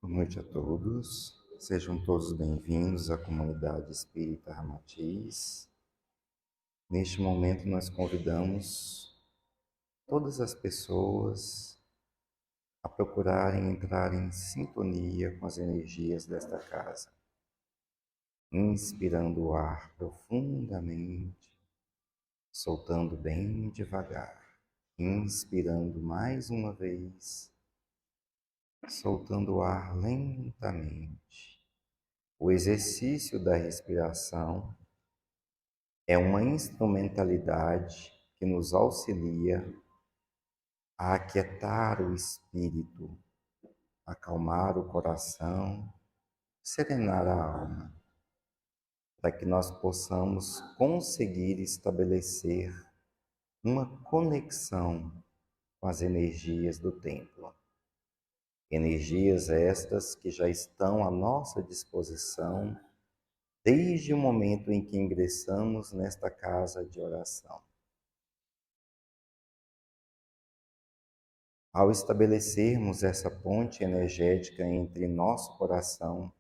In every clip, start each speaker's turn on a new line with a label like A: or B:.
A: Boa noite a todos. Sejam todos bem-vindos à comunidade Espírita Ramatiz. Neste momento nós convidamos todas as pessoas a procurarem entrar em sintonia com as energias desta casa, inspirando o ar profundamente, soltando bem devagar, inspirando mais uma vez, soltando o ar lentamente. O exercício da respiração é uma instrumentalidade que nos auxilia a aquietar o espírito, acalmar o coração, serenar a alma, para que nós possamos conseguir estabelecer uma conexão com as energias do templo. Energias estas que já estão à nossa disposição desde o momento em que ingressamos nesta casa de oração. Ao estabelecermos essa ponte energética entre nosso coração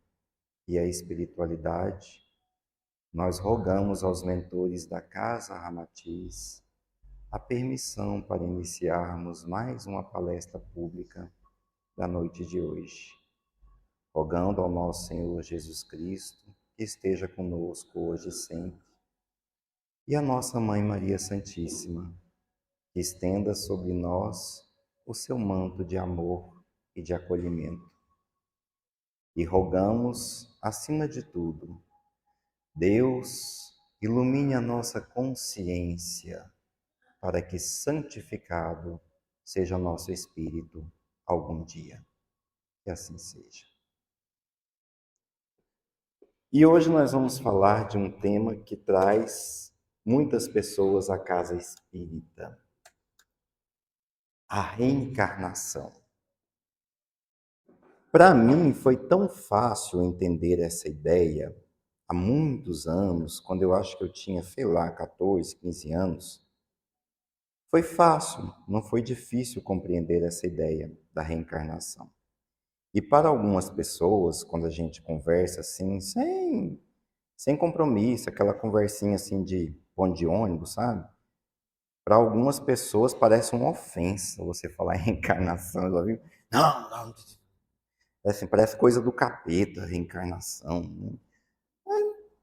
A: e a espiritualidade, nós rogamos aos mentores da Casa Ramatiz a permissão para iniciarmos mais uma palestra pública da noite de hoje, rogando ao nosso Senhor Jesus Cristo que esteja conosco hoje e sempre, e a nossa Mãe Maria Santíssima, que estenda sobre nós o seu manto de amor e de acolhimento. E rogamos, acima de tudo, Deus ilumine a nossa consciência para que santificado seja nosso espírito algum dia. Que assim seja. E hoje nós vamos falar de um tema que traz muitas pessoas à casa espírita: a reencarnação. Para mim foi tão fácil entender essa ideia há muitos anos, quando eu acho que eu tinha, sei lá, 14, 15 anos. Foi fácil, não foi difícil compreender essa ideia da reencarnação. E para algumas pessoas, quando a gente conversa assim, sem compromisso, aquela conversinha assim de ponto de ônibus, sabe? Para algumas pessoas parece uma ofensa você falar em reencarnação. Já viu? Não, assim, parece coisa do capeta, reencarnação. Né?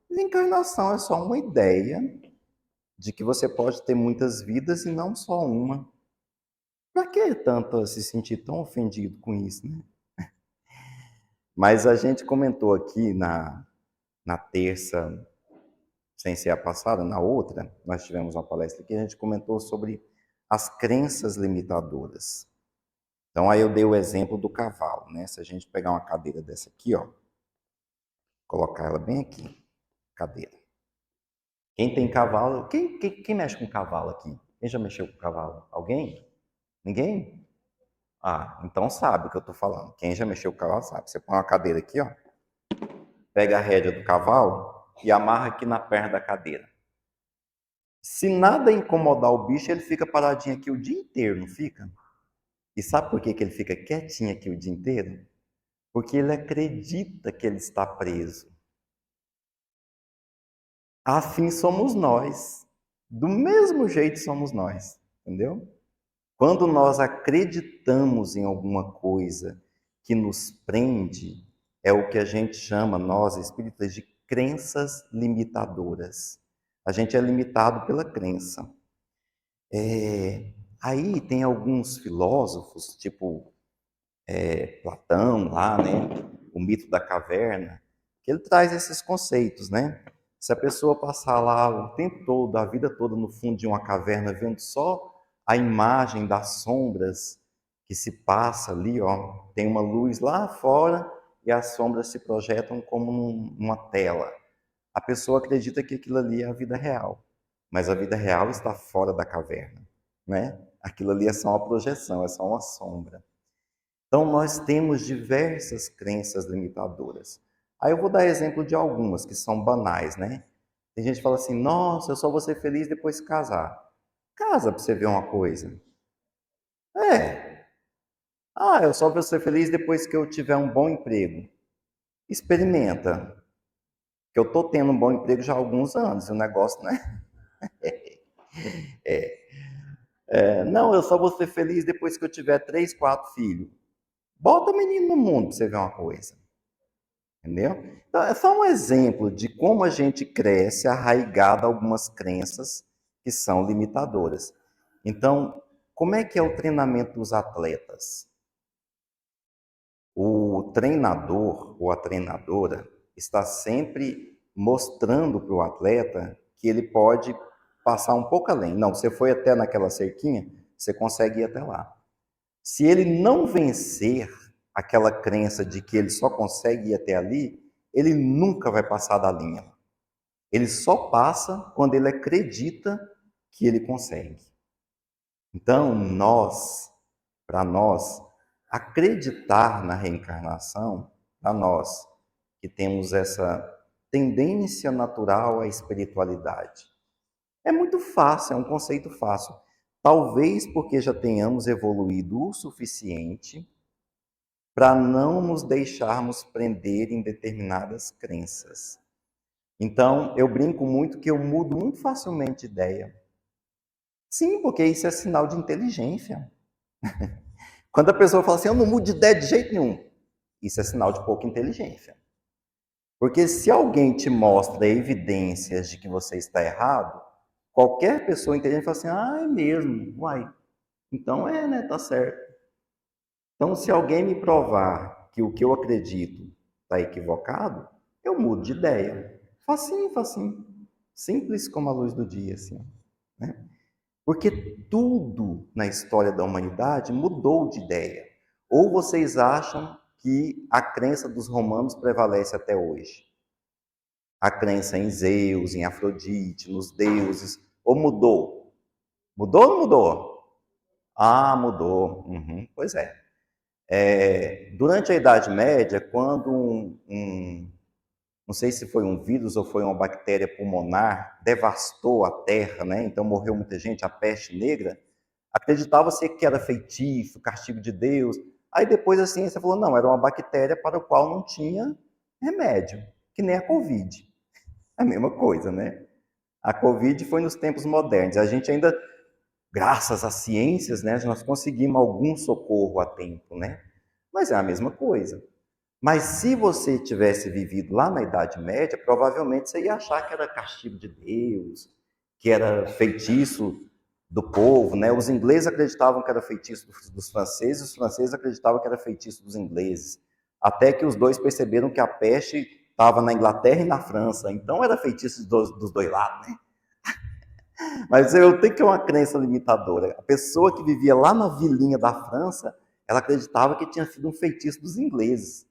A: Reencarnação é só uma ideia de que você pode ter muitas vidas e não só uma. Para que tanto se sentir tão ofendido com isso, né? Mas a gente comentou aqui na terça, sem ser a passada, na outra, nós tivemos uma palestra aqui, a gente comentou sobre as crenças limitadoras. Então aí eu dei o exemplo do cavalo, né? Se a gente pegar uma cadeira dessa aqui, ó, colocar ela bem aqui, cadeira. Quem tem cavalo, quem mexe com cavalo aqui? Quem já mexeu com cavalo? Alguém? Ninguém? Ah, então sabe o que eu estou falando. Quem já mexeu com cavalo sabe. Você põe uma cadeira aqui, ó, pega a rédea do cavalo e amarra aqui na perna da cadeira. Se nada incomodar o bicho, ele fica paradinho aqui o dia inteiro, não fica? E sabe por que ele fica quietinho aqui o dia inteiro? Porque ele acredita que ele está preso. Assim somos nós. Do mesmo jeito somos nós, entendeu? Quando nós acreditamos em alguma coisa que nos prende, é o que a gente chama, nós espíritas, de crenças limitadoras. A gente é limitado pela crença. Aí tem alguns filósofos, tipo Platão lá, né? O mito da caverna, que ele traz esses conceitos, né? Se a pessoa passar lá o tempo todo, a vida toda no fundo de uma caverna, vendo só a imagem das sombras que se passa ali, ó, tem uma luz lá fora e as sombras se projetam como numa tela. A pessoa acredita que aquilo ali é a vida real, mas a vida real está fora da caverna, né? Aquilo ali é só uma projeção, é só uma sombra. Então, nós temos diversas crenças limitadoras. Aí eu vou dar exemplo de algumas que são banais, né? Tem gente que fala assim, nossa, eu só vou ser feliz depois de casar. Casa para você ver uma coisa. É. Ah, eu só vou ser feliz depois que eu tiver um bom emprego. Experimenta. Que eu tô tendo um bom emprego já há alguns anos, e o negócio, né? Não, eu só vou ser feliz depois que eu tiver 3, 4 filhos. Bota o menino no mundo pra você ver uma coisa. Entendeu? Então, é só um exemplo de como a gente cresce arraigado a algumas crenças que são limitadoras. Então, como é que é o treinamento dos atletas? O treinador ou a treinadora está sempre mostrando para o atleta que ele pode passar um pouco além. Não, você foi até naquela cerquinha, você consegue ir até lá. Se ele não vencer aquela crença de que ele só consegue ir até ali, ele nunca vai passar da linha. Ele só passa quando ele acredita que ele consegue. Então, para nós, acreditar na reencarnação, para nós que temos essa tendência natural à espiritualidade, é muito fácil, é um conceito fácil. Talvez porque já tenhamos evoluído o suficiente para não nos deixarmos prender em determinadas crenças. Então, eu brinco muito que eu mudo muito facilmente de ideia. Sim, porque isso é sinal de inteligência. Quando a pessoa fala assim, eu não mudo de ideia de jeito nenhum, isso é sinal de pouca inteligência. Porque se alguém te mostra evidências de que você está errado, qualquer pessoa inteligente fala assim, ah, é mesmo, uai, então né, tá certo. Então, se alguém me provar que o que eu acredito está equivocado, eu mudo de ideia. Facinho, facinho. Simples como a luz do dia, assim. Né? Porque tudo na história da humanidade mudou de ideia. Ou vocês acham que a crença dos romanos prevalece até hoje? A crença em Zeus, em Afrodite, nos deuses, ou mudou? Mudou ou não mudou? Ah, mudou. Uhum, pois é. Durante a Idade Média, quando não sei se foi um vírus ou foi uma bactéria pulmonar, devastou a terra, né? Então morreu muita gente, a peste negra, acreditava-se que era feitiço, castigo de Deus. Aí depois a ciência falou, não, era uma bactéria para o qual não tinha remédio, que nem a Covid. É a mesma coisa, né? A Covid foi nos tempos modernos. A gente ainda, graças às ciências, né, nós conseguimos algum socorro a tempo, né? Mas é a mesma coisa. Mas se você tivesse vivido lá na Idade Média, provavelmente você ia achar que era castigo de Deus, que era feitiço do povo, né? Os ingleses acreditavam que era feitiço dos franceses, os franceses acreditavam que era feitiço dos ingleses. Até que os dois perceberam que a peste estava na Inglaterra e na França, então era feitiço dos dois lados, né? Mas eu tenho que é uma crença limitadora. A pessoa que vivia lá na vilinha da França, ela acreditava que tinha sido um feitiço dos ingleses.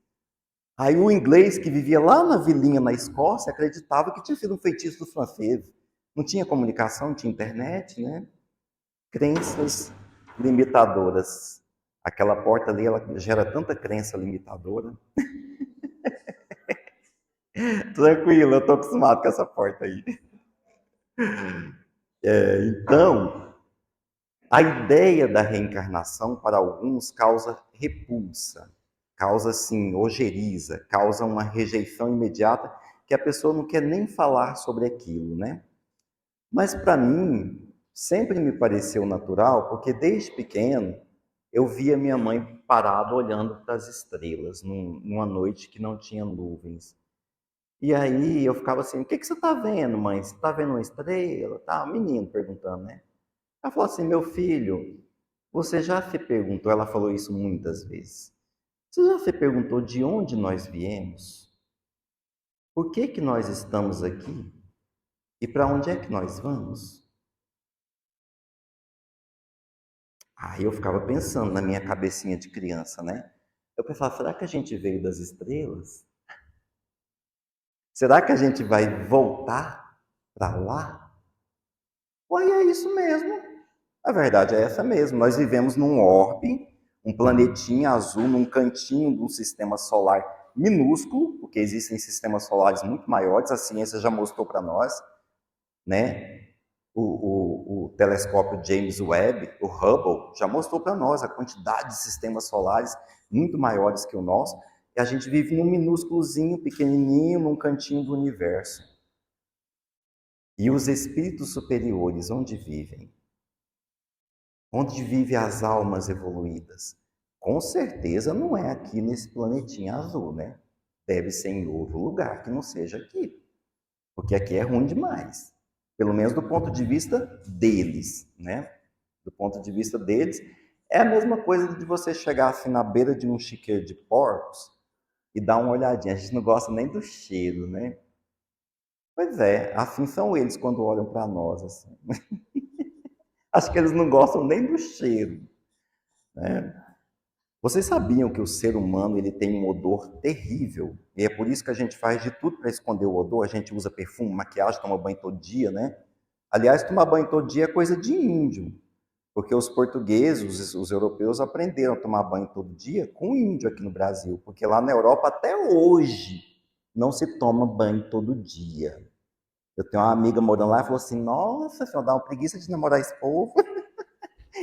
A: Aí o inglês que vivia lá na vilinha na Escócia acreditava que tinha sido um feitiço dos franceses. Não tinha comunicação, não tinha internet, né? Crenças limitadoras. Aquela porta ali, ela gera tanta crença limitadora. Tranquilo, eu estou acostumado com essa porta aí. Então, a ideia da reencarnação para alguns causa repulsa, causa assim, ojeriza, causa uma rejeição imediata que a pessoa não quer nem falar sobre aquilo, né? Mas para mim, sempre me pareceu natural, porque desde pequeno eu via minha mãe parada olhando para as estrelas numa noite que não tinha nuvens. E aí eu ficava assim, o que você está vendo, mãe? Você está vendo uma estrela? Tá, o menino perguntando, né? Ela falou assim, meu filho, você já se perguntou, ela falou isso muitas vezes, você já se perguntou de onde nós viemos? Por que que nós estamos aqui? E para onde é que nós vamos? Aí eu ficava pensando na minha cabecinha de criança, né? Eu pensava, será que a gente veio das estrelas? Será que a gente vai voltar para lá? Ué, é isso mesmo. A verdade é essa mesmo. Nós vivemos num orbe, um planetinha azul, num cantinho de um sistema solar minúsculo, porque existem sistemas solares muito maiores, a ciência já mostrou para nós, né? O telescópio James Webb, o Hubble, já mostrou para nós a quantidade de sistemas solares muito maiores que o nosso, e a gente vive num minúsculozinho, pequenininho, num cantinho do universo. E os espíritos superiores, onde vivem? Onde vivem as almas evoluídas? Com certeza não é aqui nesse planetinha azul, né? Deve ser em outro lugar que não seja aqui. Porque aqui é ruim demais. Pelo menos do ponto de vista deles, né? Do ponto de vista deles, é a mesma coisa de você chegar assim na beira de um chiqueiro de porcos e dar uma olhadinha. A gente não gosta nem do cheiro, né? Pois é, assim são eles quando olham para nós. Assim. Acho que eles não gostam nem do cheiro. Né? Vocês sabiam que o ser humano ele tem um odor terrível? E é por isso que a gente faz de tudo para esconder o odor. A gente usa perfume, maquiagem, toma banho todo dia, né? Aliás, tomar banho todo dia é coisa de índio. Porque os portugueses, os europeus aprenderam a tomar banho todo dia com índio aqui no Brasil. Porque lá na Europa, até hoje, não se toma banho todo dia. Eu tenho uma amiga morando lá e falou assim, nossa senhora, dá uma preguiça de namorar esse povo.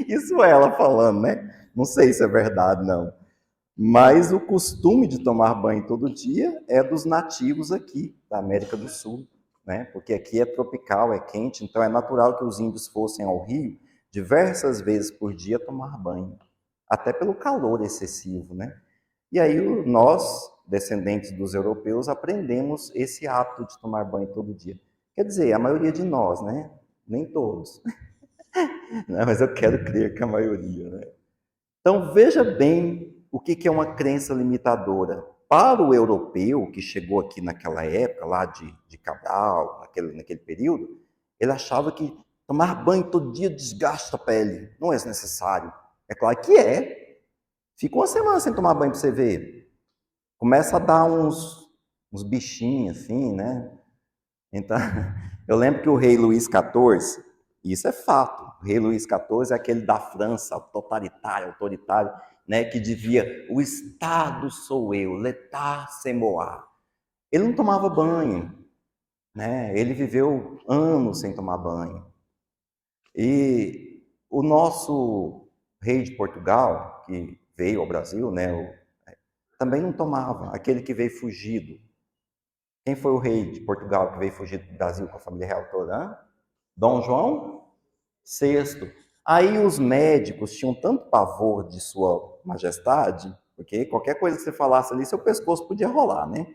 A: Isso é ela falando, né? Não sei se é verdade, não. Mas o costume de tomar banho todo dia é dos nativos aqui, da América do Sul, né? Porque aqui é tropical, é quente, então é natural que os índios fossem ao rio diversas vezes por dia tomar banho, até pelo calor excessivo, né? E aí nós, descendentes dos europeus, aprendemos esse hábito de tomar banho todo dia. Quer dizer, a maioria de nós, né? Nem todos. Não, mas eu quero crer que a maioria, né? Então veja bem o que é uma crença limitadora. Para o europeu que chegou aqui naquela época, lá de Cabral, naquele período, ele achava que tomar banho todo dia desgasta a pele, não é necessário. É claro que é. Fica uma semana sem tomar banho para você ver. Começa a dar uns bichinhos assim, né? Então, eu lembro que o rei Luís XIV, isso é fato, o rei Luís XIV é aquele da França, totalitário, autoritário, né, que dizia, o Estado sou eu, l'état c'est moi. Ele não tomava banho, né? Ele viveu anos sem tomar banho. E o nosso rei de Portugal, que veio ao Brasil, né, também não tomava, aquele que veio fugido. Quem foi o rei de Portugal que veio fugir do Brasil com a família real toda? Hein? Dom João VI. Aí os médicos tinham tanto pavor de sua majestade, porque qualquer coisa que você falasse ali, seu pescoço podia rolar, né?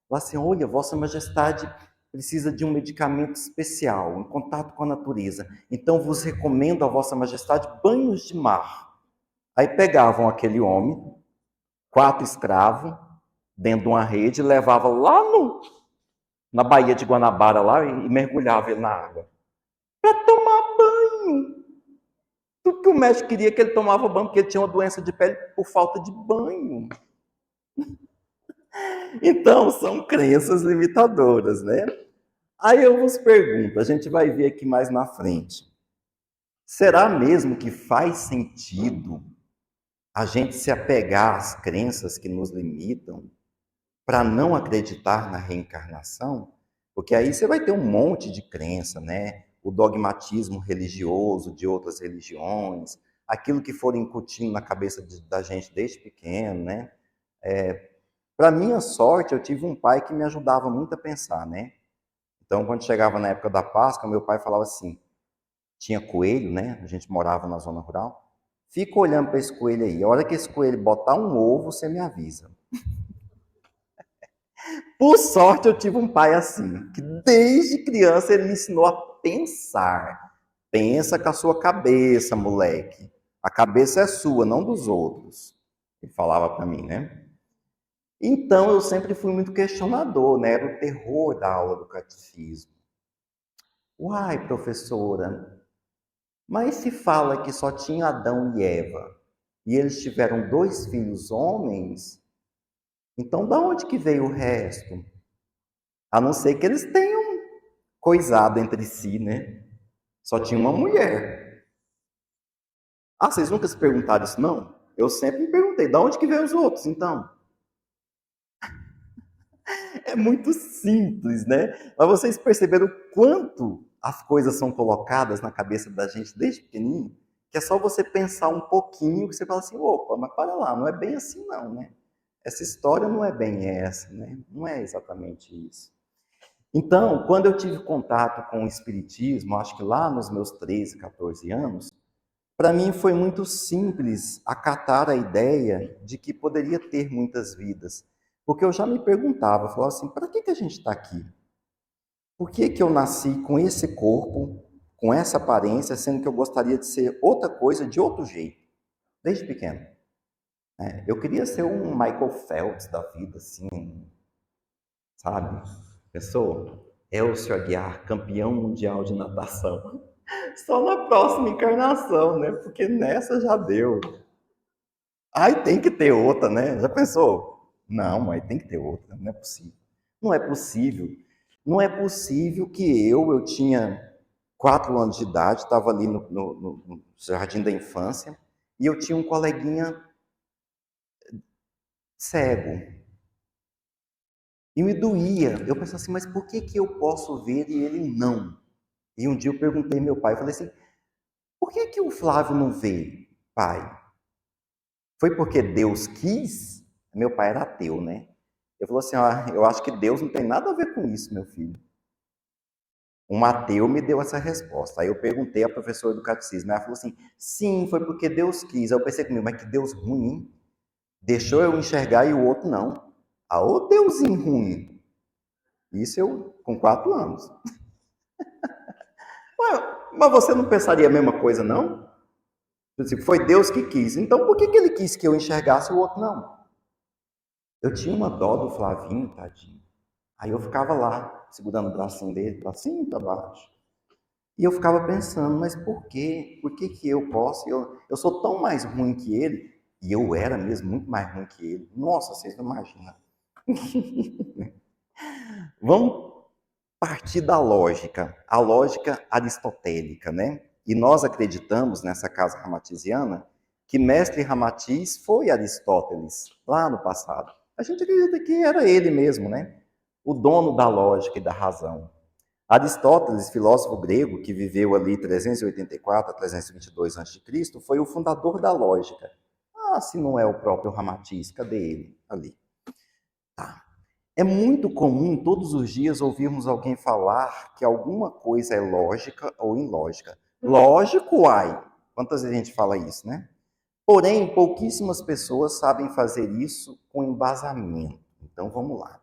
A: Falaram assim, olha, vossa majestade precisa de um medicamento especial, em contato com a natureza. Então vos recomendo a vossa majestade banhos de mar. Aí pegavam aquele homem, 4 escravos, dentro de uma rede, e levavam lá na Baía de Guanabara lá e mergulhava ele na água. Para tomar banho. Tudo que o médico queria que ele tomava banho, porque ele tinha uma doença de pele por falta de banho. Então, são crenças limitadoras, né? Aí eu vos pergunto, a gente vai ver aqui mais na frente. Será mesmo que faz sentido a gente se apegar às crenças que nos limitam para não acreditar na reencarnação? Porque aí você vai ter um monte de crença, né? O dogmatismo religioso de outras religiões, aquilo que for incutindo na cabeça da gente desde pequeno, né? Para minha sorte, eu tive um pai que me ajudava muito a pensar, né? Então, quando chegava na época da Páscoa, meu pai falava assim: tinha coelho, né? A gente morava na zona rural. Fica olhando para esse coelho aí. A hora que esse coelho botar um ovo, você me avisa. Por sorte, eu tive um pai assim, que desde criança ele me ensinou a pensar. Pensa com a sua cabeça, moleque. A cabeça é sua, não dos outros. Ele falava para mim, né? Então eu sempre fui muito questionador, né? Era o terror da aula do catecismo. Uai, professora, mas se fala que só tinha Adão e Eva e eles tiveram 2 filhos homens, então da onde que veio o resto? A não ser que eles tenham coisado entre si, né? Só tinha uma mulher. Ah, vocês nunca se perguntaram isso, não? Eu sempre me perguntei, da onde que veio os outros, então? É muito simples, né? Mas vocês perceberam o quanto as coisas são colocadas na cabeça da gente desde pequenininho, que é só você pensar um pouquinho que você fala assim, opa, mas para lá, não é bem assim não, né? Essa história não é bem essa, né? Não é exatamente isso. Então, quando eu tive contato com o Espiritismo, acho que lá nos meus 13, 14 anos, para mim foi muito simples acatar a ideia de que poderia ter muitas vidas. Porque eu já me perguntava, falava assim, para que a gente está aqui? Por que eu nasci com esse corpo, com essa aparência, sendo que eu gostaria de ser outra coisa, de outro jeito, desde pequeno? Eu queria ser um Michael Phelps da vida, assim, sabe? Pensou? Elcio Aguiar, campeão mundial de natação. Só na próxima encarnação, né? Porque nessa já deu. Aí tem que ter outra, né? Já pensou? Não, aí tem que ter outra. Não é possível. Não é possível. Não é possível que eu tinha 4 anos de idade, estava ali no jardim da infância, e eu tinha um coleguinha cego. E me doía. Eu pensava assim, mas por que eu posso ver e ele não? E um dia eu perguntei ao meu pai, falei assim, por que o Flávio não vê, pai? Foi porque Deus quis? Meu pai era ateu, né? Ele falou assim, eu acho que Deus não tem nada a ver com isso, meu filho. Um ateu me deu essa resposta. Aí eu perguntei à professora do catecismo, ela falou assim, sim, foi porque Deus quis. Aí eu pensei comigo, mas que Deus ruim, hein? Deixou eu enxergar e o outro não. Ah, ô Deusinho ruim. Isso eu com 4 anos. Mas você não pensaria a mesma coisa, não? Foi Deus que quis. Então por que ele quis que eu enxergasse e o outro não? Eu tinha uma dó do Flavinho, tadinho. Aí eu ficava lá, segurando o bracinho dele, para cima e para baixo. E eu ficava pensando, mas por quê? Por que eu posso? Eu sou tão mais ruim que ele. E eu era mesmo muito mais ruim que ele. Nossa, vocês não imaginam. Vamos partir da lógica, a lógica aristotélica, né? E nós acreditamos, nessa casa ramatisiana, que mestre Ramatiz foi Aristóteles, lá no passado. A gente acredita que era ele mesmo, né? O dono da lógica e da razão. Aristóteles, filósofo grego, que viveu ali 384 a 322 a.C., foi o fundador da lógica. Ah, se não é o próprio Ramatiz, cadê ele? Ali. Tá. É muito comum todos os dias ouvirmos alguém falar que alguma coisa é lógica ou ilógica. Lógico, ai. Quantas vezes a gente fala isso, né? Porém, pouquíssimas pessoas sabem fazer isso com embasamento. Então vamos lá.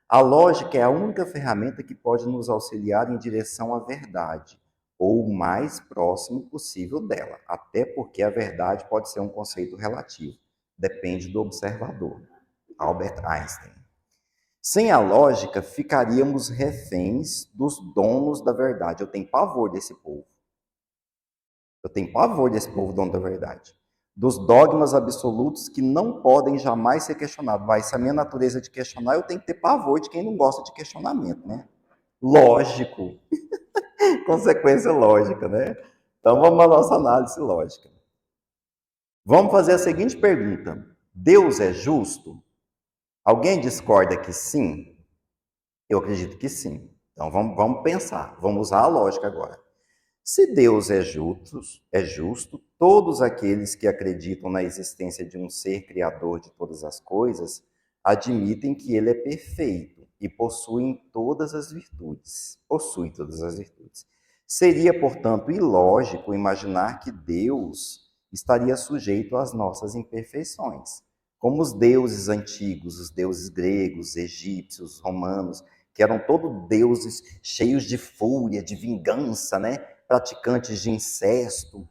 A: A lógica é a única ferramenta que pode nos auxiliar em direção à verdade, ou o mais próximo possível dela, até porque a verdade pode ser um conceito relativo, depende do observador. Albert Einstein. Sem a lógica, ficaríamos reféns dos donos da verdade. Eu tenho pavor desse povo. Eu tenho pavor desse povo dono da verdade. Dos dogmas absolutos que não podem jamais ser questionados. Mas se a minha natureza é de questionar, eu tenho que ter pavor de quem não gosta de questionamento, né? Lógico. Consequência lógica, né? Então vamos à nossa análise lógica. Vamos fazer a seguinte pergunta: Deus é justo? Alguém discorda que sim? Eu acredito que sim. Então vamos pensar, vamos usar a lógica agora. Se Deus é justo, todos aqueles que acreditam na existência de um ser criador de todas as coisas admitem que ele é perfeito e possui todas as virtudes. Possui todas as virtudes. Seria, portanto, ilógico imaginar que Deus estaria sujeito às nossas imperfeições. Como os deuses antigos, os deuses gregos, egípcios, romanos, que eram todos deuses cheios de fúria, de vingança, né? Praticantes de incesto.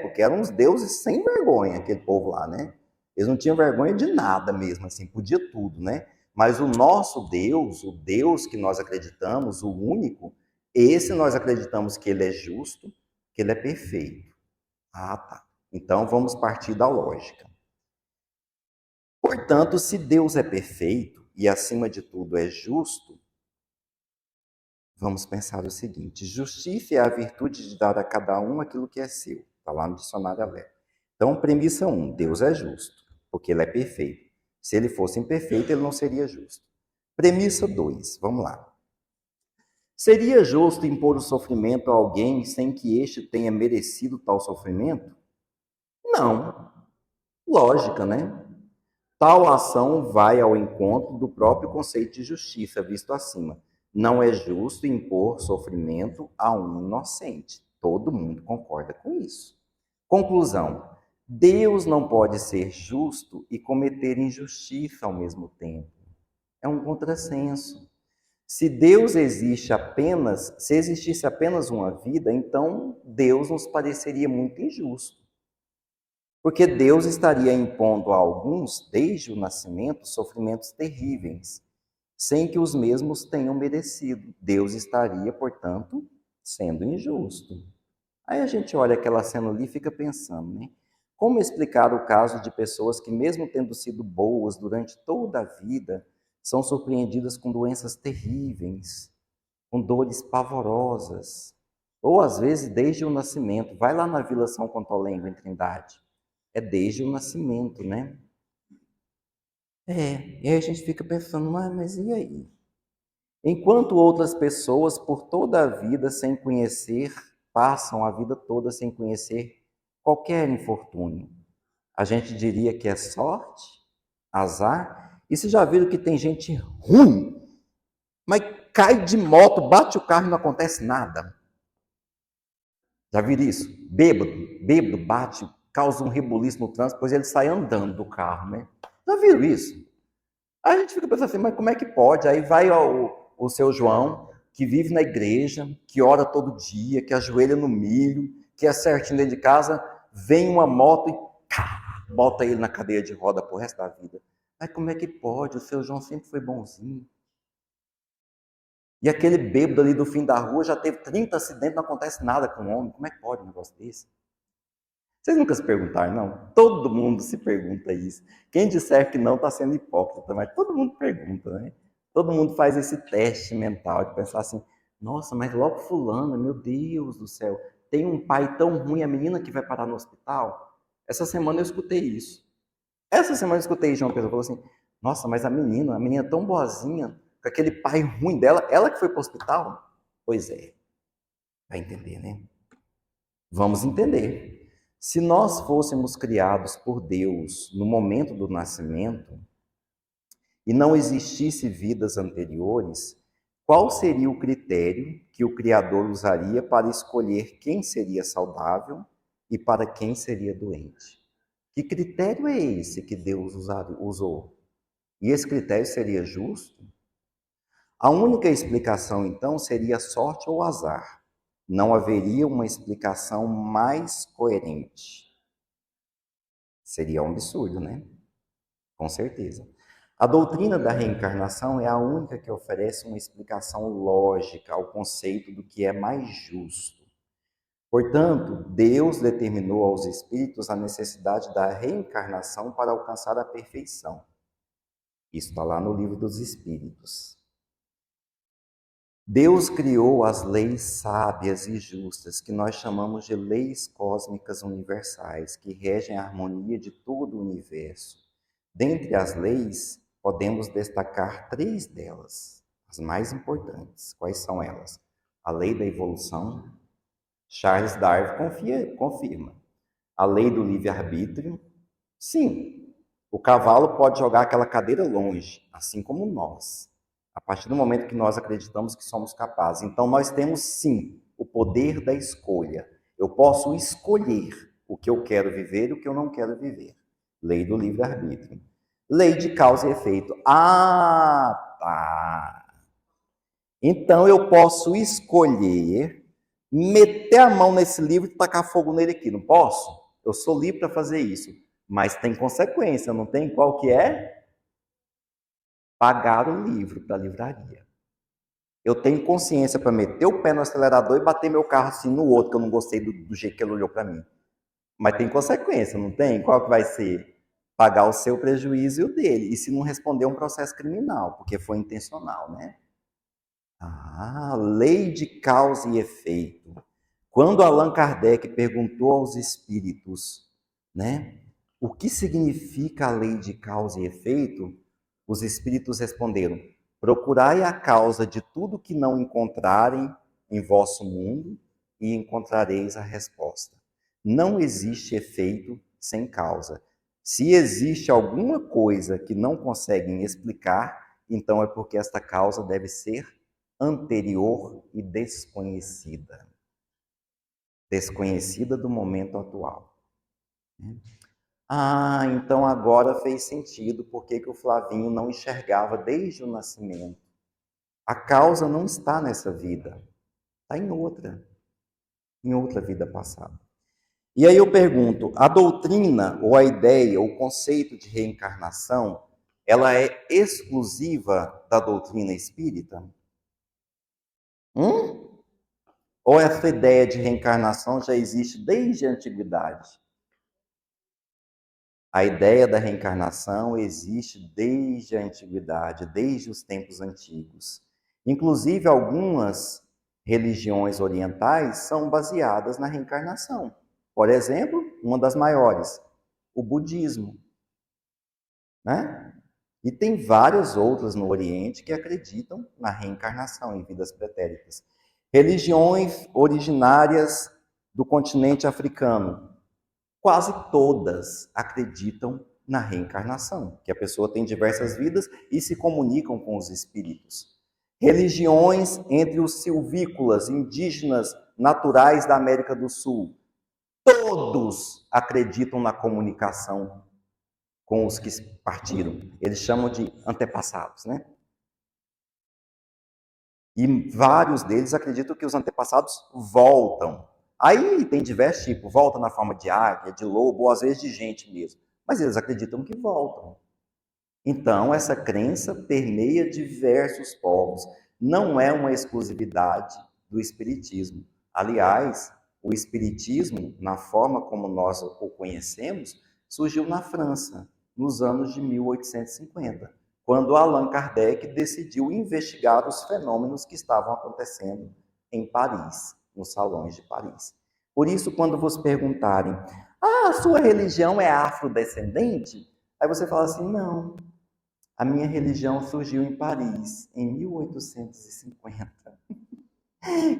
A: Porque eram uns deuses sem vergonha, aquele povo lá, né? Eles não tinham vergonha de nada mesmo, assim, podia tudo, né? Mas o nosso Deus, o Deus que nós acreditamos, o único, esse nós acreditamos que ele é justo, que ele é perfeito. Ah, tá. Então vamos partir da lógica. Portanto, se Deus é perfeito e acima de tudo é justo, vamos pensar o seguinte: justiça é a virtude de dar a cada um aquilo que é seu. Está lá no dicionário aberto. Então, premissa 1, Deus é justo, porque ele é perfeito. Se ele fosse imperfeito, ele não seria justo. Premissa 2, vamos lá. Seria justo impor o sofrimento a alguém sem que este tenha merecido tal sofrimento? Não. Lógica, né? Tal ação vai ao encontro do próprio conceito de justiça visto acima. Não é justo impor sofrimento a um inocente. Todo mundo concorda com isso. Conclusão: Deus não pode ser justo e cometer injustiça ao mesmo tempo. É um contrassenso. Se Deus existe apenas, se existisse apenas uma vida, então Deus nos pareceria muito injusto. Porque Deus estaria impondo a alguns, desde o nascimento, sofrimentos terríveis, sem que os mesmos tenham merecido. Deus estaria, portanto, sendo injusto. Aí a gente olha aquela cena ali e fica pensando, né? Como explicar o caso de pessoas que, mesmo tendo sido boas durante toda a vida, são surpreendidas com doenças terríveis, com dores pavorosas, ou às vezes desde o nascimento? Vai lá na Vila São Contolengo, em Trindade. É desde o nascimento, né? E aí a gente fica pensando, mas e aí? Enquanto outras pessoas, por toda a vida sem conhecer, passam a vida toda sem conhecer qualquer infortúnio. A gente diria que é sorte, azar. E vocês já viram que tem gente ruim, mas cai de moto, bate o carro e não acontece nada. Já viram isso? Bêbado, bate, causa um rebuliço no trânsito, depois ele sai andando do carro, né? Já viram isso? Aí a gente fica pensando assim, mas como é que pode? Aí vai o seu João, que vive na igreja, que ora todo dia, que ajoelha no milho, que é certinho dentro de casa, vem uma moto e bota ele na cadeira de roda pro resto da vida. Mas como é que pode? O seu João sempre foi bonzinho. E aquele bêbado ali do fim da rua já teve 30 acidentes, não acontece nada com o homem. Como é que pode um negócio desse? Vocês nunca se perguntaram, não? Todo mundo se pergunta isso. Quem disser que não está sendo hipócrita, mas todo mundo pergunta, né? Todo mundo faz esse teste mental de pensar assim: nossa, mas logo fulana, meu Deus do céu, tem um pai tão ruim, a menina que vai parar no hospital? Essa semana eu escutei isso. Essa semana eu escutei João Pedro falou assim: nossa, mas a menina tão boazinha, com aquele pai ruim dela, ela que foi para o hospital? Pois é, vai entender, né? Vamos entender. Se nós fôssemos criados por Deus no momento do nascimento e não existisse vidas anteriores, qual seria o critério que o Criador usaria para escolher quem seria saudável e para quem seria doente? Que critério é esse que Deus usou? E esse critério seria justo? A única explicação, então, seria sorte ou azar. Não haveria uma explicação mais coerente. Seria um absurdo, né? Com certeza. A doutrina da reencarnação é a única que oferece uma explicação lógica ao conceito do que é mais justo. Portanto, Deus determinou aos espíritos a necessidade da reencarnação para alcançar a perfeição. Isso está lá no Livro dos Espíritos. Deus criou as leis sábias e justas, que nós chamamos de leis cósmicas universais, que regem a harmonia de todo o universo. Dentre as leis, podemos destacar 3 delas, as mais importantes. Quais são elas? A lei da evolução, Charles Darwin confirma. A lei do livre-arbítrio, sim, o cavalo pode jogar aquela cadeira longe, assim como nós, a partir do momento que nós acreditamos que somos capazes. Então, nós temos, sim, o poder da escolha. Eu posso escolher o que eu quero viver e o que eu não quero viver. Lei do livre-arbítrio. Lei de causa e efeito. Ah, tá. Então, eu posso escolher meter a mão nesse livro e tacar fogo nele aqui. Não posso? Eu sou livre para fazer isso. Mas tem consequência, não tem? Qual que é? Pagar o livro para a livraria. Eu tenho consciência para meter o pé no acelerador e bater meu carro assim no outro, que eu não gostei do jeito que ele olhou para mim. Mas tem consequência, não tem? Qual que vai ser? Pagar o seu prejuízo e o dele. E se não responder, um processo criminal, porque foi intencional, né? Lei de causa e efeito. Quando Allan Kardec perguntou aos espíritos, né, o que significa a lei de causa e efeito, os espíritos responderam: Procurai a causa de tudo que não encontrarem em vosso mundo e encontrareis a resposta. Não existe efeito sem causa. Se existe alguma coisa que não conseguem explicar, então é porque esta causa deve ser anterior e desconhecida. Desconhecida do momento atual. Ah, então agora fez sentido porque que o Flavinho não enxergava desde o nascimento. A causa não está nessa vida, está em outra vida passada. E aí eu pergunto, a doutrina ou a ideia, o conceito de reencarnação, ela é exclusiva da doutrina espírita? Ou essa ideia de reencarnação já existe desde a antiguidade? A ideia da reencarnação existe desde a antiguidade, desde os tempos antigos. Inclusive, algumas religiões orientais são baseadas na reencarnação. Por exemplo, uma das maiores, o budismo, né? E tem várias outras no Oriente que acreditam na reencarnação em vidas pretéritas. Religiões originárias do continente africano, quase todas acreditam na reencarnação, que a pessoa tem diversas vidas e se comunicam com os espíritos. Religiões entre os silvícolas, indígenas naturais da América do Sul, todos acreditam na comunicação com os que partiram. Eles chamam de antepassados, né? E vários deles acreditam que os antepassados voltam. Aí tem diversos tipos, volta na forma de águia, de lobo, ou às vezes de gente mesmo. Mas eles acreditam que voltam. Então, essa crença permeia diversos povos. Não é uma exclusividade do Espiritismo. Aliás, o Espiritismo, na forma como nós o conhecemos, surgiu na França, nos anos de 1850, quando Allan Kardec decidiu investigar os fenômenos que estavam acontecendo em Paris, nos salões de Paris. Por isso, quando vos perguntarem, a sua religião é afrodescendente? Aí você fala assim, não, a minha religião surgiu em Paris, em 1850.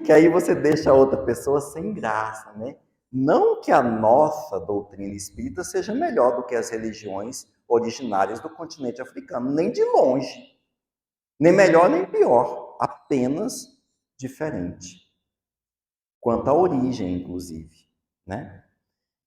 A: Que aí você deixa a outra pessoa sem graça, né? Não que a nossa doutrina espírita seja melhor do que as religiões originárias do continente africano, nem de longe. Nem melhor nem pior, apenas diferente. Quanto à origem, inclusive, né?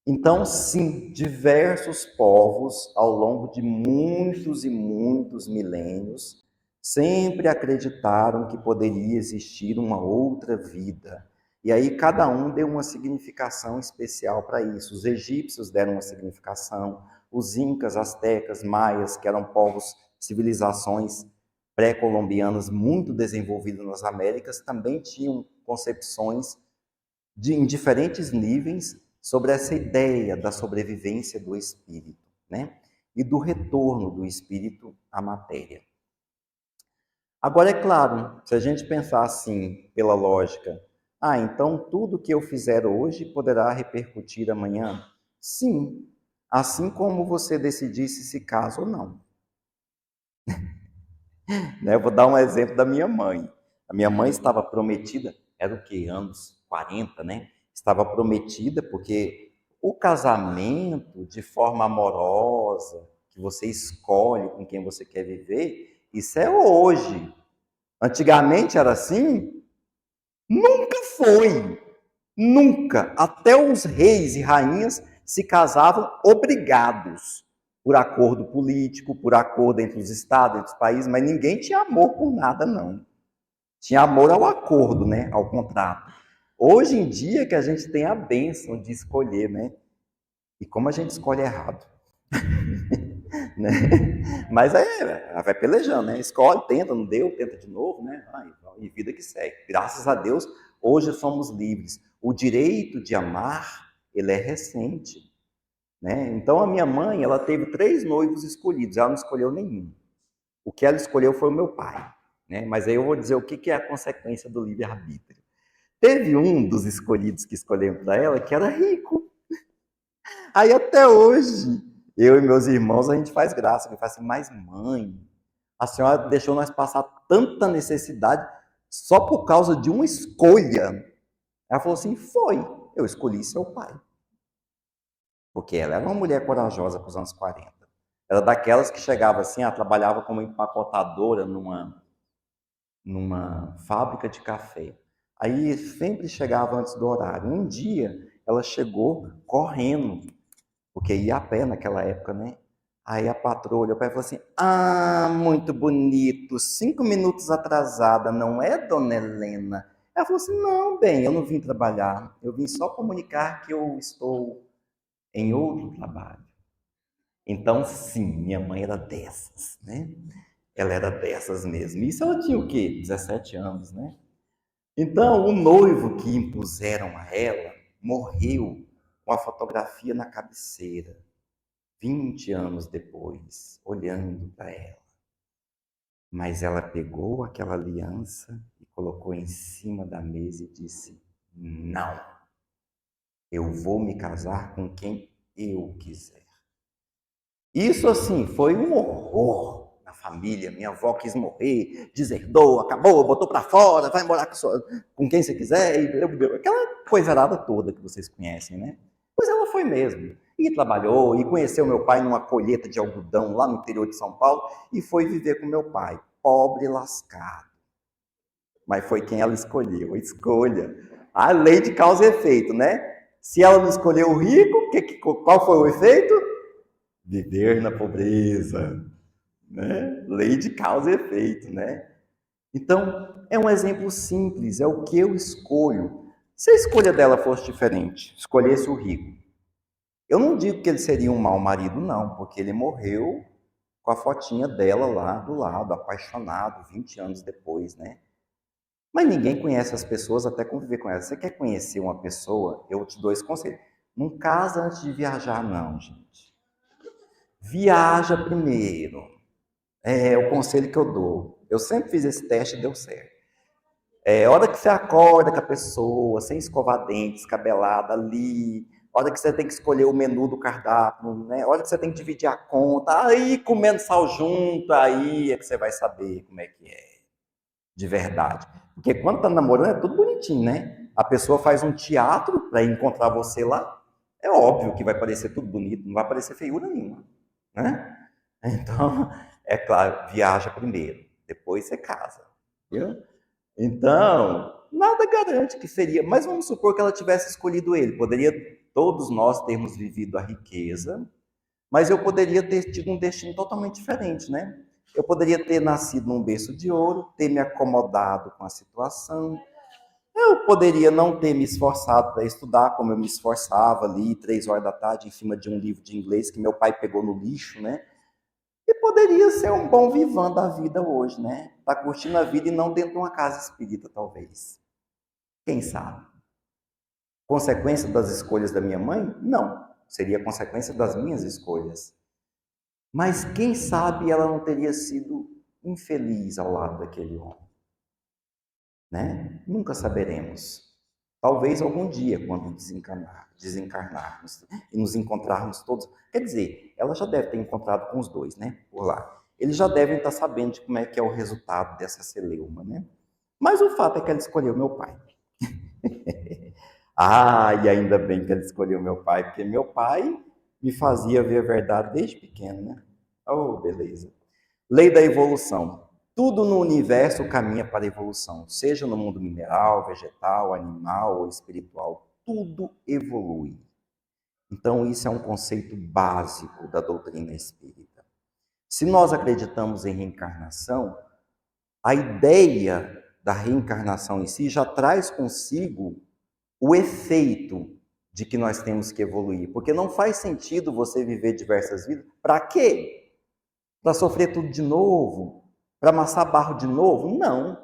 A: Então, sim, diversos povos, ao longo de muitos e muitos milênios, sempre acreditaram que poderia existir uma outra vida. E aí cada um deu uma significação especial para isso. Os egípcios deram uma significação, os incas, astecas, maias, que eram povos, civilizações pré-colombianas muito desenvolvidas nas Américas, também tinham concepções em diferentes níveis sobre essa ideia da sobrevivência do espírito, né? E do retorno do espírito à matéria. Agora, é claro, se a gente pensar assim, pela lógica, então tudo que eu fizer hoje poderá repercutir amanhã? Sim, assim como você decidisse se casa ou não. Né? Eu vou dar um exemplo da minha mãe. A minha mãe estava prometida, era o quê? Anos 40, né? Estava prometida porque o casamento de forma amorosa, que você escolhe com quem você quer viver, isso é hoje. Antigamente era assim? Nunca foi. Nunca. Até os reis e rainhas se casavam obrigados por acordo político, por acordo entre os estados, entre os países, mas ninguém tinha amor por nada, não. Tinha amor ao acordo, né? Ao contrato. Hoje em dia que a gente tem a bênção de escolher, né? E como a gente escolhe errado. Né? Mas vai pelejando, né? Escolhe, tenta, não deu, tenta de novo, né? E vida que segue. Graças a Deus, hoje somos livres. O direito de amar, ele é recente. Né? Então, a minha mãe, ela teve 3 noivos escolhidos, ela não escolheu nenhum. O que ela escolheu foi o meu pai. Né? Mas aí eu vou dizer o que é a consequência do livre-arbítrio. Teve um dos escolhidos que escolheram para ela que era rico. Aí até hoje, eu e meus irmãos, a gente faz graça. A gente fala assim, mas mãe, A senhora deixou nós passar tanta necessidade só por causa de uma escolha. Ela falou assim, foi, eu escolhi seu pai. Porque ela era uma mulher corajosa para os anos 40. Era daquelas que chegava assim, ela trabalhava como empacotadora numa fábrica de café. Aí sempre chegava antes do horário. Um dia ela chegou correndo, porque ia a pé naquela época, né? Aí a patroa olhou para ela e falou assim: ah, muito bonito, 5 minutos atrasada, não é, dona Helena? Ela falou assim: não, bem, eu não vim trabalhar, eu vim só comunicar que eu estou em outro trabalho. Então, sim, minha mãe era dessas, né? Ela era dessas mesmo. Isso ela tinha o quê? 17 anos, né? Então, o noivo que impuseram a ela morreu com a fotografia na cabeceira, 20 anos depois, olhando para ela. Mas ela pegou aquela aliança e colocou em cima da mesa e disse: não, eu vou me casar com quem eu quiser. Isso, assim, foi um horror na família. Minha avó quis morrer, deserdou, acabou, botou para fora, vai morar com quem você quiser, e aquela coisarada toda que vocês conhecem, né? Pois ela foi mesmo. E trabalhou, e conheceu meu pai numa colheita de algodão lá no interior de São Paulo, e foi viver com meu pai, pobre e lascado. Mas foi quem ela escolheu, escolha. A lei de causa e efeito, né? Se ela não escolheu o rico, qual foi o efeito? Viver na pobreza, né? Lei de causa e efeito, né? Então, é um exemplo simples, é o que eu escolho. Se a escolha dela fosse diferente, escolhesse o rico, eu não digo que ele seria um mau marido, não, porque ele morreu com a fotinha dela lá do lado, apaixonado, 20 anos depois, né? Mas ninguém conhece as pessoas até conviver com elas. Você quer conhecer uma pessoa? Eu te dou esse conselho. Não casa antes de viajar, não, gente. Viaja primeiro. É o conselho que eu dou. Eu sempre fiz esse teste e deu certo. A hora que você acorda com a pessoa, sem escovar dentes, descabelada ali, a hora que você tem que escolher o menu do cardápio, né? A hora que você tem que dividir a conta, aí comendo sal junto, aí é que você vai saber como é que é, de verdade. Porque quando tá namorando é tudo bonitinho, né? A pessoa faz um teatro para encontrar você lá, é óbvio que vai parecer tudo bonito, não vai parecer feiura nenhuma, né? Então, é claro, viaja primeiro, depois você casa, viu? Então, nada garante que seria, mas vamos supor que ela tivesse escolhido ele. Poderia todos nós termos vivido a riqueza, mas eu poderia ter tido um destino totalmente diferente, né? Eu poderia ter nascido num berço de ouro, ter me acomodado com a situação. Eu poderia não ter me esforçado para estudar como eu me esforçava ali, 3 horas da tarde, em cima de um livro de inglês que meu pai pegou no lixo, né? E poderia ser um bom vivão da vida hoje, né? Tá curtindo a vida e não dentro de uma casa espírita, talvez. Quem sabe? Consequência das escolhas da minha mãe? Não. Seria consequência das minhas escolhas. Mas quem sabe ela não teria sido infeliz ao lado daquele homem, né? Nunca saberemos. Talvez algum dia, quando desencarnarmos e nos encontrarmos todos. Quer dizer, ela já deve ter encontrado com os dois, né? Por lá. Eles já devem estar sabendo de como é que é o resultado dessa celeuma, né? Mas o fato é que ela escolheu meu pai. Ah, e ainda bem que ela escolheu meu pai, porque meu pai me fazia ver a verdade desde pequeno, né? Oh, beleza. Lei da evolução. Tudo no universo caminha para a evolução, seja no mundo mineral, vegetal, animal ou espiritual. Tudo evolui. Então, isso é um conceito básico da doutrina espírita. Se nós acreditamos em reencarnação, a ideia da reencarnação em si já traz consigo o efeito de que nós temos que evoluir. Porque não faz sentido você viver diversas vidas. Para quê? Para sofrer tudo de novo? Para amassar barro de novo? Não.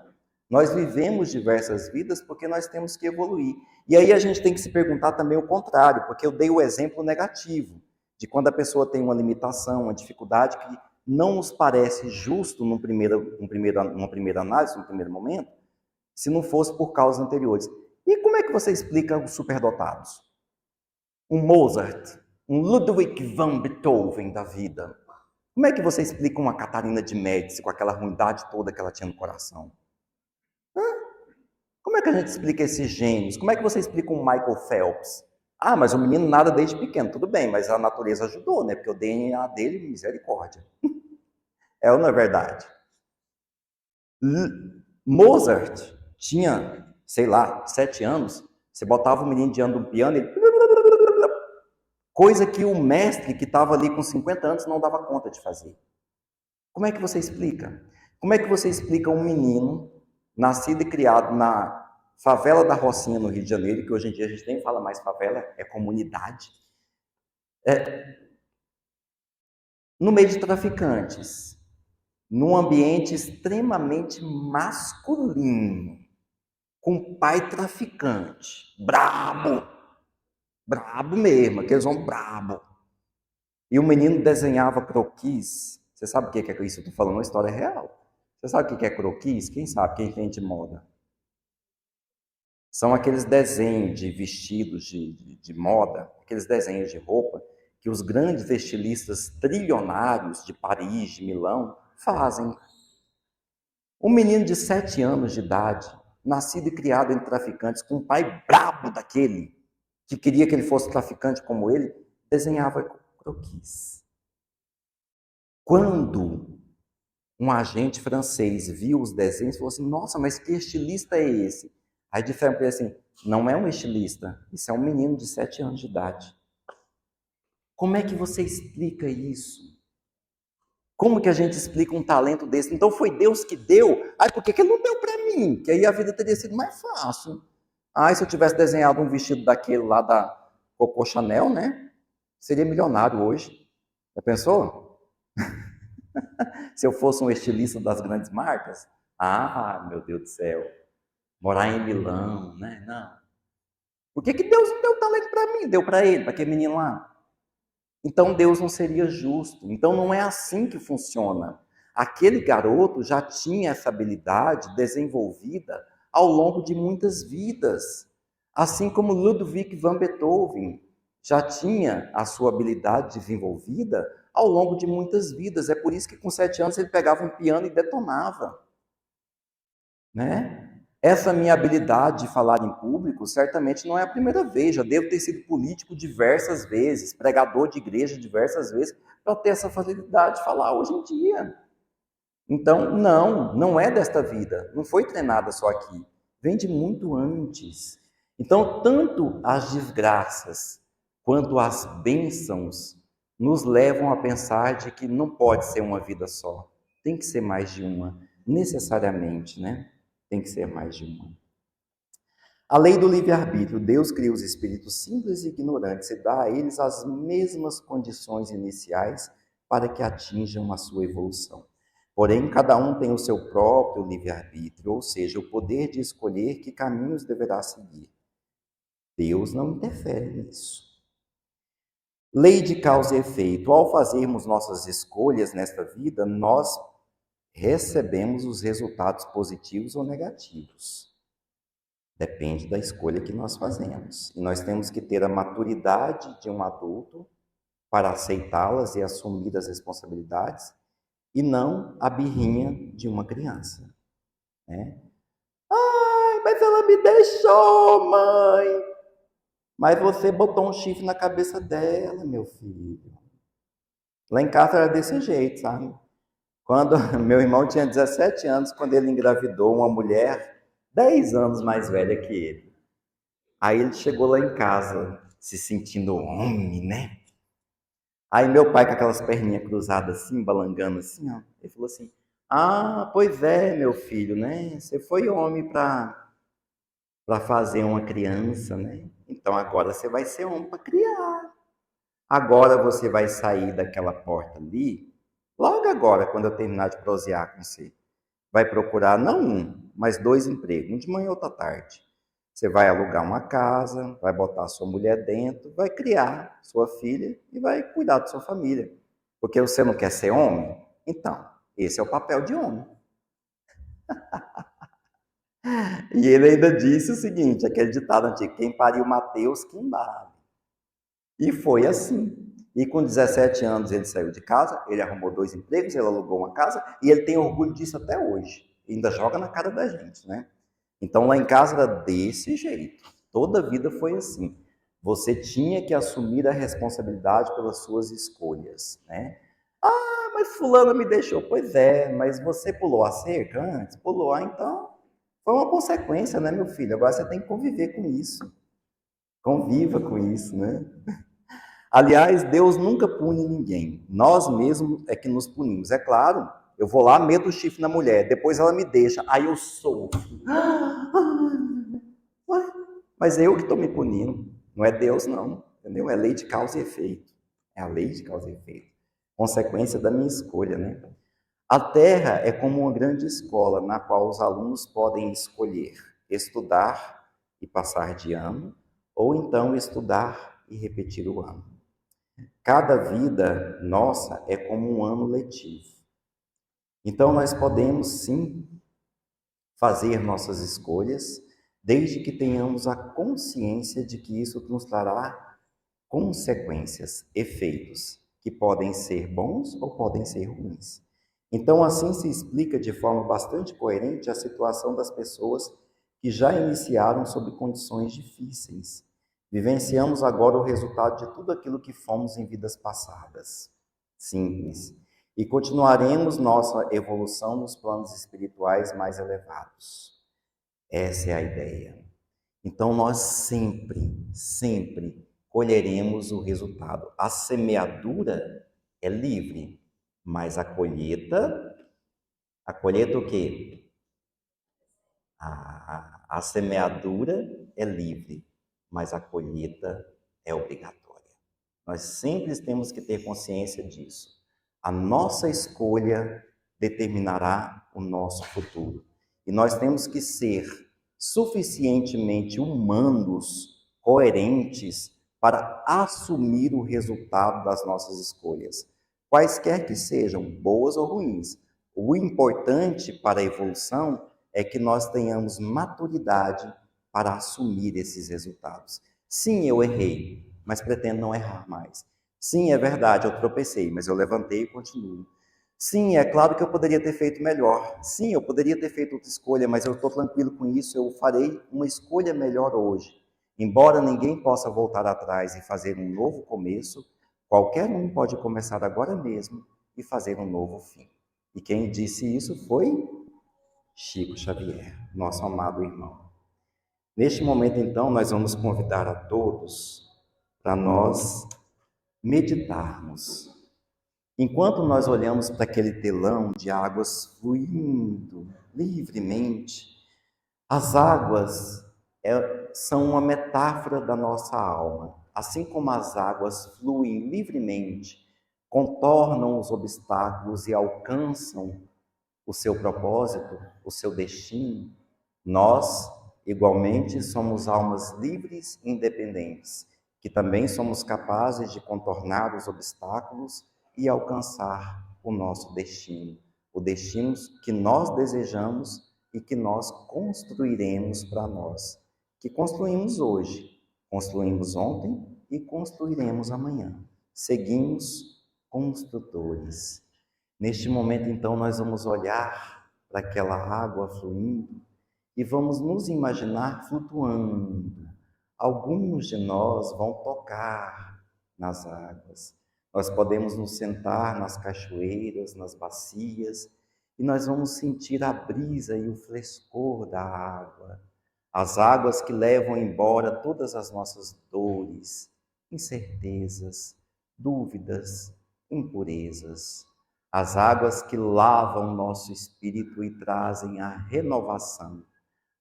A: Nós vivemos diversas vidas porque nós temos que evoluir. E aí a gente tem que se perguntar também o contrário, porque eu dei o exemplo negativo, de quando a pessoa tem uma limitação, uma dificuldade que não nos parece justo numa primeira análise, num primeiro momento, se não fosse por causas anteriores. E como é que você explica os superdotados? Um Mozart, um Ludwig van Beethoven da vida. Como é que você explica uma Catarina de Médici com aquela ruindade toda que ela tinha no coração? Como é que a gente explica esses gênios? Como é que você explica um Michael Phelps? Ah, mas o menino nada desde pequeno, tudo bem, mas a natureza ajudou, né? Porque o DNA dele, misericórdia. É ou não é verdade? Mozart tinha, sei lá, 7 anos. Você botava o menino diante de um piano, ele... coisa que o mestre que estava ali com 50 anos não dava conta de fazer. Como é que você explica? Como é que você explica um menino nascido e criado na favela da Rocinha, no Rio de Janeiro, que hoje em dia a gente nem fala mais favela, é comunidade, no meio de traficantes, num ambiente extremamente masculino, com pai traficante, brabo, brabo mesmo, aqueles homens brabo. E o menino desenhava croquis. Você sabe o que é isso? Eu estou falando uma história real. Você sabe o que é croquis? Quem sabe? Quem entende de moda? São aqueles desenhos de vestidos de moda, aqueles desenhos de roupa que os grandes estilistas trilionários de Paris, de Milão, fazem. Um menino de 7 anos de idade, nascido e criado entre traficantes, com um pai brabo daquele, que queria que ele fosse traficante como ele, desenhava croquis. Quando um agente francês viu os desenhos, falou assim, nossa, mas que estilista é esse? Aí disseram para ele assim, não é um estilista, isso é um menino de 7 anos de idade. Como é que você explica isso? Como que a gente explica um talento desse? Então foi Deus que deu? Ai, por que ele não deu para mim? Que aí a vida teria sido mais fácil. Ai, se eu tivesse desenhado um vestido daquele lá da Coco Chanel, né? Seria milionário hoje. Já pensou? Se eu fosse um estilista das grandes marcas? Ah, meu Deus do céu. Morar em Milão, né? Não. Por que Deus não deu talento para mim? Deu para ele, para aquele menino lá. Então Deus não seria justo. Então não é assim que funciona. Aquele garoto já tinha essa habilidade desenvolvida ao longo de muitas vidas. Assim como Ludwig van Beethoven já tinha a sua habilidade desenvolvida ao longo de muitas vidas. É por isso que com 7 anos ele pegava um piano e detonava, né? Essa minha habilidade de falar em público certamente não é a primeira vez, já devo ter sido político diversas vezes, pregador de igreja diversas vezes, para ter essa facilidade de falar hoje em dia. Então, não é desta vida, não foi treinada só aqui, vem de muito antes. Então, tanto as desgraças quanto as bênçãos nos levam a pensar de que não pode ser uma vida só, tem que ser mais de uma, necessariamente, né? Tem que ser mais de uma. A lei do livre-arbítrio, Deus cria os espíritos simples e ignorantes e dá a eles as mesmas condições iniciais para que atinjam a sua evolução. Porém, cada um tem o seu próprio livre-arbítrio, ou seja, o poder de escolher que caminhos deverá seguir. Deus não interfere nisso. Lei de causa e efeito. Ao fazermos nossas escolhas nesta vida, nós recebemos os resultados positivos ou negativos. Depende da escolha que nós fazemos. E nós temos que ter a maturidade de um adulto para aceitá-las e assumir as responsabilidades, e não a birrinha de uma criança, né? Ai, mas ela me deixou, mãe. Mas você botou um chifre na cabeça dela, meu filho. Lá em casa era desse jeito, sabe? Quando meu irmão tinha 17 anos, quando ele engravidou uma mulher 10 anos mais velha que ele. Aí ele chegou lá em casa, se sentindo homem, né? Aí meu pai, com aquelas perninhas cruzadas assim, balangando assim, ó, ele falou assim, ah, pois é, meu filho, né? Você foi homem para fazer uma criança, né? Então agora você vai ser homem para criar. Agora você vai sair daquela porta ali, logo agora, quando eu terminar de prosear com você. Vai procurar não um, mas 2 empregos, um de manhã e outro à tarde. Você vai alugar uma casa, vai botar sua mulher dentro, vai criar sua filha e vai cuidar da sua família. Porque você não quer ser homem? Então, esse é o papel de homem. E ele ainda disse o seguinte, aquele ditado antigo, quem pariu Mateus, que embale. E foi assim. E com 17 anos ele saiu de casa, ele arrumou 2 empregos, ele alugou uma casa e ele tem orgulho disso até hoje. E ainda joga na cara da gente, né? Então lá em casa era desse jeito. Toda a vida foi assim. Você tinha que assumir a responsabilidade pelas suas escolhas, né? Ah, mas fulano me deixou. Pois é, mas você pulou a cerca antes? Pulou, então foi uma consequência, né, meu filho? Agora você tem que conviver com isso. Conviva com isso, né? Aliás, Deus nunca pune ninguém. Nós mesmos é que nos punimos. É claro, eu vou lá, meto o chifre na mulher, depois ela me deixa, aí eu sofro. Mas eu que estou me punindo, não é Deus não, entendeu? É lei de causa e efeito. É a lei de causa e efeito. Consequência da minha escolha, né? A Terra é como uma grande escola na qual os alunos podem escolher estudar e passar de ano, ou então estudar e repetir o ano. Cada vida nossa é como um ano letivo. Então nós podemos sim fazer nossas escolhas, desde que tenhamos a consciência de que isso nos trará consequências, efeitos, que podem ser bons ou podem ser ruins. Então, assim se explica de forma bastante coerente a situação das pessoas que já iniciaram sob condições difíceis. Vivenciamos agora o resultado de tudo aquilo que fomos em vidas passadas. Simples. E continuaremos nossa evolução nos planos espirituais mais elevados. Essa é a ideia. Então nós sempre colheremos o resultado. A semeadura é livre, mas a colheita o quê? A semeadura é livre, mas a colheita é obrigatória. Nós sempre temos que ter consciência disso. A nossa escolha determinará o nosso futuro. E nós temos que ser suficientemente humanos, coerentes, para assumir o resultado das nossas escolhas, quaisquer que sejam, boas ou ruins. O importante para a evolução é que nós tenhamos maturidade para assumir esses resultados. Sim, eu errei, mas pretendo não errar mais. Sim, é verdade, eu tropecei, mas eu levantei e continuo. Sim, é claro que eu poderia ter feito melhor. Sim, eu poderia ter feito outra escolha, mas eu estou tranquilo com isso, eu farei uma escolha melhor hoje. Embora ninguém possa voltar atrás e fazer um novo começo, qualquer um pode começar agora mesmo e fazer um novo fim. E quem disse isso foi Chico Xavier, nosso amado irmão. Neste momento, então, nós vamos convidar a todos para nós meditarmos. Enquanto nós olhamos para aquele telão de águas fluindo livremente, as águas são uma metáfora da nossa alma. Assim como as águas fluem livremente, contornam os obstáculos e alcançam o seu propósito, o seu destino, nós, igualmente, somos almas livres e independentes, que também somos capazes de contornar os obstáculos e alcançar o nosso destino, o destino que nós desejamos e que nós construiremos para nós, que construímos hoje, construímos ontem e construiremos amanhã. Seguimos construtores. Neste momento, então, nós vamos olhar para aquela água fluindo e vamos nos imaginar flutuando. Alguns de nós vão tocar nas águas. Nós podemos nos sentar nas cachoeiras, nas bacias, e nós vamos sentir a brisa e o frescor da água. As águas que levam embora todas as nossas dores, incertezas, dúvidas, impurezas. As águas que lavam nosso espírito e trazem a renovação,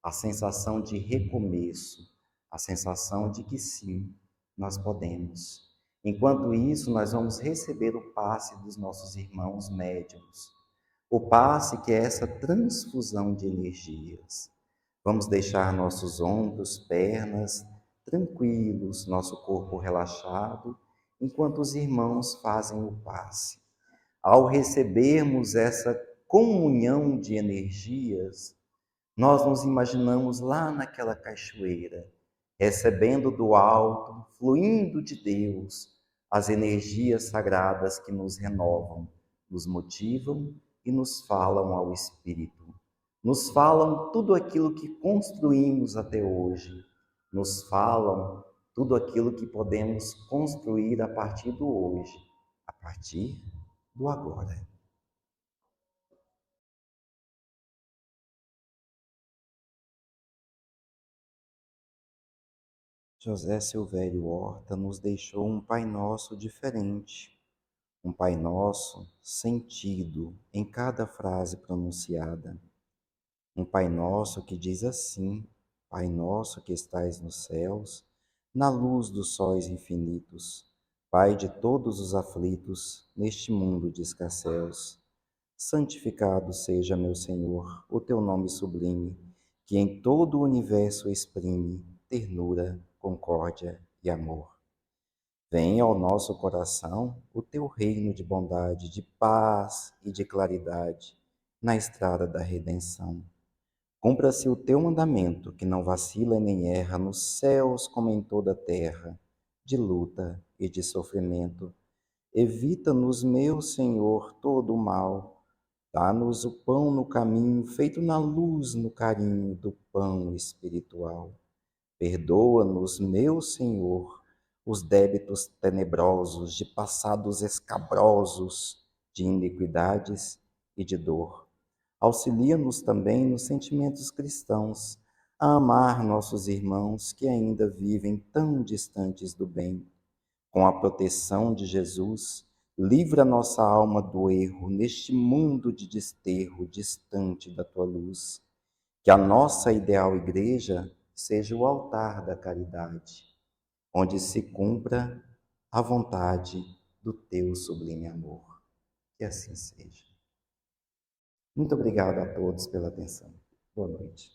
A: a sensação de recomeço, a sensação de que sim, nós podemos. Enquanto isso, nós vamos receber o passe dos nossos irmãos médiuns. O passe que é essa transfusão de energias. Vamos deixar nossos ombros, pernas tranquilos, nosso corpo relaxado, enquanto os irmãos fazem o passe. Ao recebermos essa comunhão de energias, nós nos imaginamos lá naquela cachoeira, recebendo do alto, fluindo de Deus, as energias sagradas que nos renovam, nos motivam e nos falam ao espírito. Nos falam tudo aquilo que construímos até hoje, nos falam tudo aquilo que podemos construir a partir do hoje, a partir do agora. José Silvério Horta nos deixou um Pai Nosso diferente, um Pai Nosso sentido em cada frase pronunciada. Um Pai Nosso que diz assim: Pai Nosso que estais nos céus, na luz dos sóis infinitos, Pai de todos os aflitos neste mundo de escasséus. Santificado seja, meu Senhor, o teu nome sublime, que em todo o universo exprime ternura, concórdia e amor. Venha ao nosso coração o teu reino de bondade, de paz e de claridade na estrada da redenção. Cumpra-se o teu mandamento, que não vacila e nem erra, nos céus como em toda a terra, de luta e de sofrimento. Evita-nos, meu Senhor, todo o mal. Dá-nos o pão no caminho, feito na luz, no carinho do pão espiritual. Perdoa-nos, meu Senhor, os débitos tenebrosos de passados escabrosos, de iniquidades e de dor. Auxilia-nos também nos sentimentos cristãos, a amar nossos irmãos que ainda vivem tão distantes do bem. Com a proteção de Jesus, livra nossa alma do erro neste mundo de desterro distante da tua luz. Que a nossa ideal igreja seja o altar da caridade, onde se cumpra a vontade do teu sublime amor. Que assim seja. Muito obrigado a todos pela atenção. Boa noite.